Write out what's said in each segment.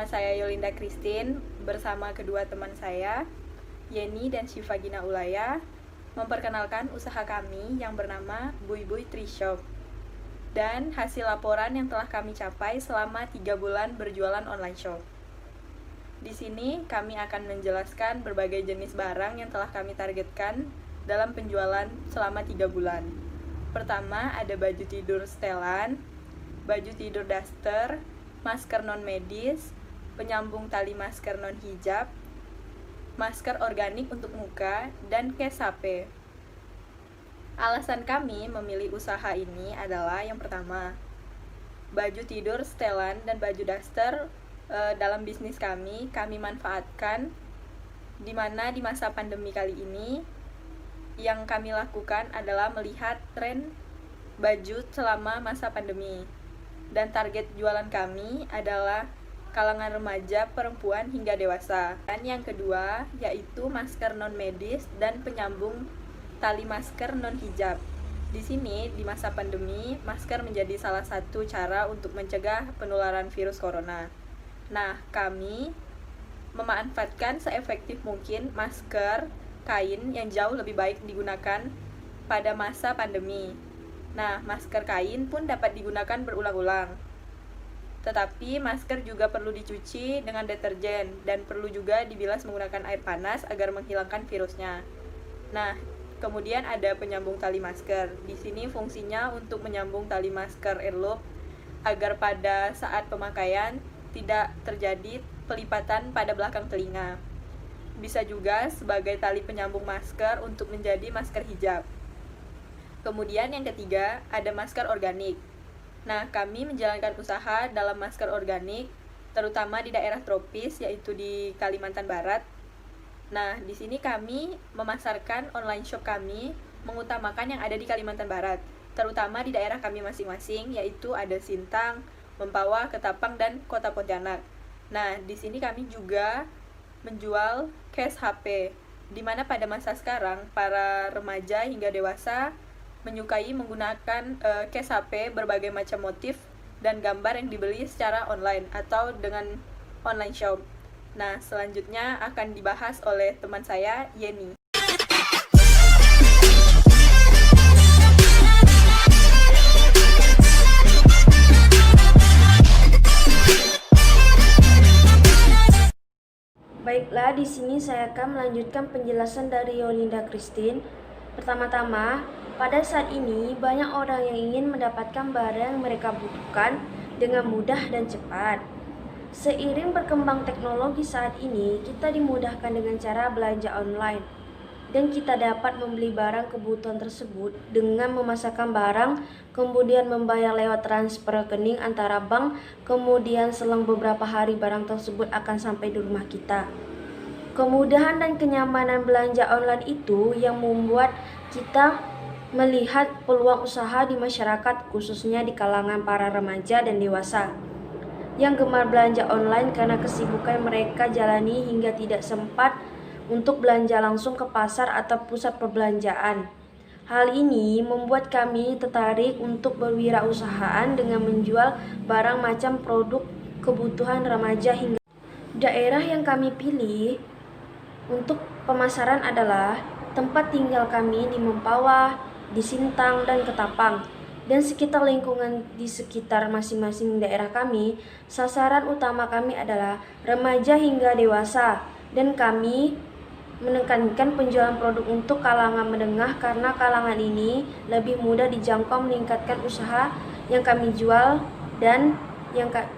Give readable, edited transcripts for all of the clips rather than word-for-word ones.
saya Yolinda Christine bersama kedua teman saya, Yeni dan Syifa Gina Ulaya, memperkenalkan usaha kami yang bernama Buy Buy Tree Shop dan hasil laporan yang telah kami capai selama 3 bulan berjualan online shop. Di sini kami akan menjelaskan berbagai jenis barang yang telah kami targetkan dalam penjualan selama 3 bulan. Pertama ada baju tidur setelan, baju tidur daster, masker non-medis, penyambung tali masker non-hijab, masker organik untuk muka, dan case HP. Alasan kami memilih usaha ini adalah yang pertama, baju tidur setelan dan baju daster dalam bisnis kami manfaatkan di mana di masa pandemi kali ini yang kami lakukan adalah melihat tren baju selama masa pandemi. Dan target jualan kami adalah kalangan remaja, perempuan, hingga dewasa. Dan yang kedua yaitu masker non-medis dan penyambung tali masker non-hijab. Di sini di masa pandemi, masker menjadi salah satu cara untuk mencegah penularan virus corona. Nah, kami memanfaatkan seefektif mungkin masker kain yang jauh lebih baik digunakan pada masa pandemi. Nah, masker kain pun dapat digunakan berulang-ulang. Tetapi masker juga perlu dicuci dengan deterjen dan perlu juga dibilas menggunakan air panas agar menghilangkan virusnya. Nah, kemudian ada penyambung tali masker. Di sini fungsinya untuk menyambung tali masker airloop agar pada saat pemakaian tidak terjadi pelipatan pada belakang telinga. Bisa juga sebagai tali penyambung masker untuk menjadi masker hijab. Kemudian yang ketiga, ada masker organik. Nah, kami menjalankan usaha dalam masker organik, terutama di daerah tropis, yaitu di Kalimantan Barat. Nah, di sini kami memasarkan online shop kami, mengutamakan yang ada di Kalimantan Barat, terutama di daerah kami masing-masing, yaitu ada Sintang, Mempawah, Ketapang, dan Kota Pontianak. Nah, di sini kami juga menjual case HP, di mana pada masa sekarang, para remaja hingga dewasa menyukai menggunakan case HP berbagai macam motif dan gambar yang dibeli secara online atau dengan online shop. Nah, selanjutnya akan dibahas oleh teman saya, Yeni. Baiklah, di sini saya akan melanjutkan penjelasan dari Yolinda Christine. Pertama-tama, pada saat ini banyak orang yang ingin mendapatkan barang yang mereka butuhkan dengan mudah dan cepat. Seiring berkembang teknologi saat ini, kita dimudahkan dengan cara belanja online. Dan kita dapat membeli barang kebutuhan tersebut dengan memasarkan barang, kemudian membayar lewat transfer rekening antara bank, kemudian selang beberapa hari barang tersebut akan sampai di rumah kita. Kemudahan dan kenyamanan belanja online itu yang membuat kita melihat peluang usaha di masyarakat, khususnya di kalangan para remaja dan dewasa yang gemar belanja online karena kesibukan mereka jalani hingga tidak sempat untuk belanja langsung ke pasar atau pusat perbelanjaan. Hal ini membuat kami tertarik untuk berwirausahaan dengan menjual barang macam produk kebutuhan remaja hingga daerah yang kami pilih untuk pemasaran adalah tempat tinggal kami di Mempawah, di Sintang, dan Ketapang, dan sekitar lingkungan di sekitar masing-masing daerah kami. Sasaran utama kami adalah remaja hingga dewasa, dan kami menekankan penjualan produk untuk kalangan menengah karena kalangan ini lebih mudah dijangkau, meningkatkan usaha yang kami jual dan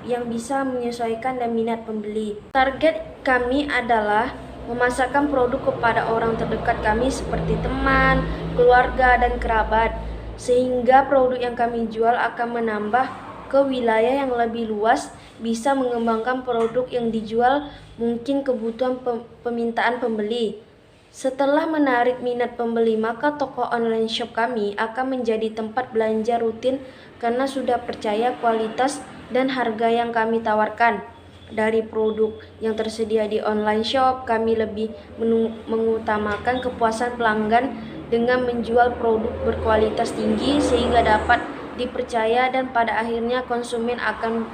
yang bisa menyesuaikan dan minat pembeli. Target kami adalah memasarkan produk kepada orang terdekat kami seperti teman, keluarga, dan kerabat, sehingga produk yang kami jual akan menambah ke wilayah yang lebih luas, bisa mengembangkan produk yang dijual mungkin kebutuhan permintaan pembeli. Setelah menarik minat pembeli, maka toko online shop kami akan menjadi tempat belanja rutin karena sudah percaya kualitas dan harga yang kami tawarkan. Dari produk yang tersedia di online shop, kami lebih mengutamakan kepuasan pelanggan dengan menjual produk berkualitas tinggi sehingga dapat dipercaya dan pada akhirnya konsumen akan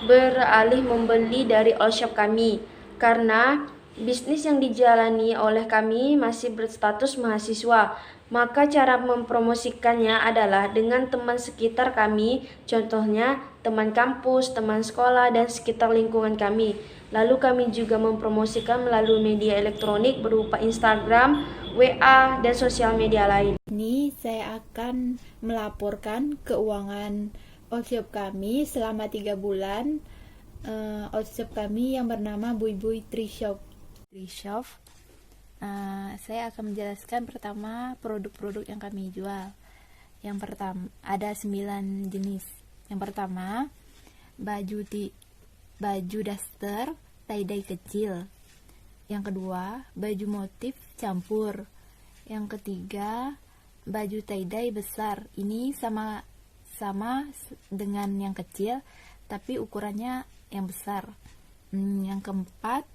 beralih membeli dari all shop kami karena bisnis yang dijalani oleh kami masih berstatus mahasiswa. Maka cara mempromosikannya adalah dengan teman sekitar kami, contohnya teman kampus, teman sekolah, dan sekitar lingkungan kami. Lalu kami juga mempromosikan melalui media elektronik berupa Instagram, WA, dan sosial media lain. Ini saya akan melaporkan keuangan outshop kami selama 3 bulan. Outshop kami yang bernama Buy Buy Trishop. Saya akan menjelaskan pertama produk-produk yang kami jual. Yang pertama ada 9 jenis. Yang pertama baju daster tie-dye kecil. Yang kedua baju motif campur. Yang ketiga baju tie-dye besar. Ini sama dengan yang kecil tapi ukurannya yang besar. Yang keempat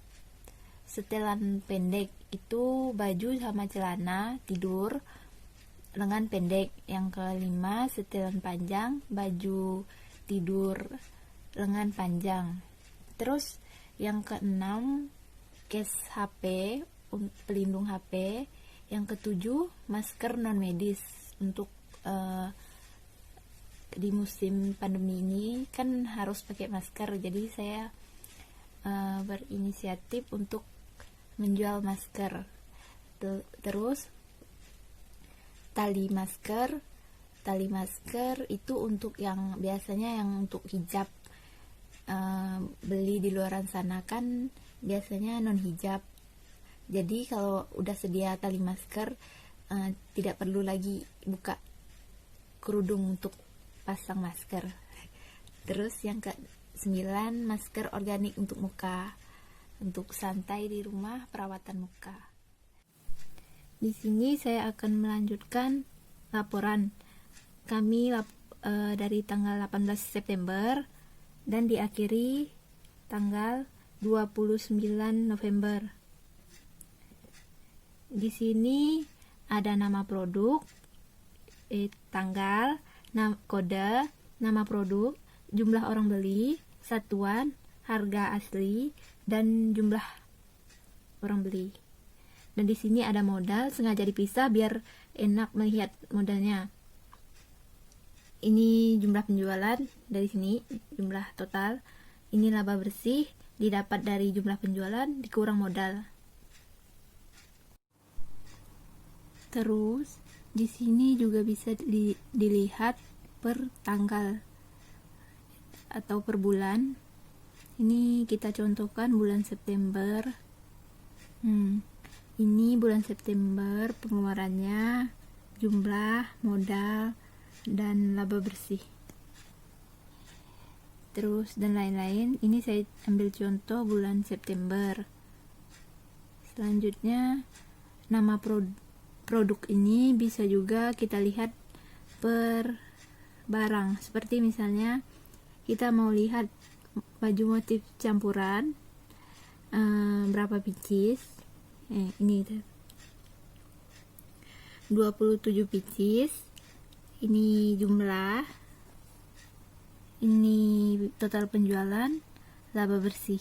setelan pendek, itu baju sama celana tidur lengan pendek. Yang kelima setelan panjang, baju tidur lengan panjang. Terus yang keenam case HP, pelindung HP. Yang ketujuh masker non medis. Untuk di musim pandemi ini kan harus pakai masker, jadi saya berinisiatif untuk menjual masker. Terus tali masker itu untuk yang biasanya yang untuk hijab. Beli di luaran sana kan biasanya non hijab, jadi kalau udah sedia tali masker tidak perlu lagi buka kerudung untuk pasang masker. Terus yang ke-9 masker organik untuk muka, untuk santai di rumah, perawatan muka. Di sini saya akan melanjutkan laporan kami dari tanggal 18 September dan diakhiri tanggal 29 November. Di sini ada nama produk, tanggal, kode, nama produk, jumlah orang beli, satuan, harga asli, dan jumlah orang beli. Dan di sini ada modal, sengaja dipisah biar enak melihat modalnya. Ini jumlah penjualan dari sini, jumlah total. Ini laba bersih didapat dari jumlah penjualan dikurang modal. Terus di sini juga bisa dilihat per tanggal atau per bulan. Ini kita contohkan bulan September. Ini bulan September pengeluarannya, jumlah, modal, dan laba bersih. Terus dan lain-lain. Ini saya ambil contoh bulan September. Selanjutnya nama produk ini bisa juga kita lihat per barang. Seperti misalnya kita mau lihat baju motif campuran, berapa pieces. Ini 27 pieces. Ini jumlah, ini total penjualan, laba bersih.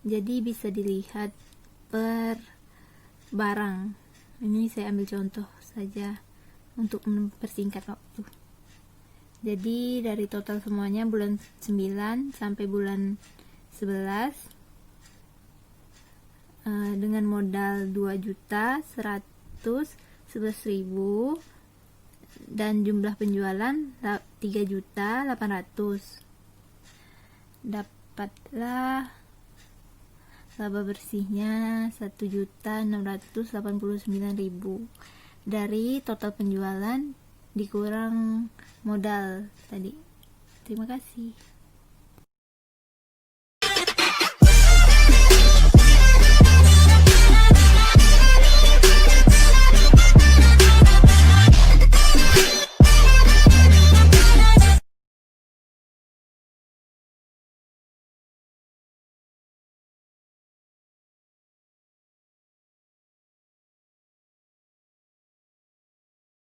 Jadi bisa dilihat per barang. Ini saya ambil contoh saja untuk mempersingkat waktu. Jadi dari total semuanya bulan 9 sampai bulan 11 dengan modal 2.111.000 dan jumlah penjualan 3.800.000. Dapatlah laba bersihnya 1.689.000 dari total penjualan dikurang modal tadi. Terima kasih.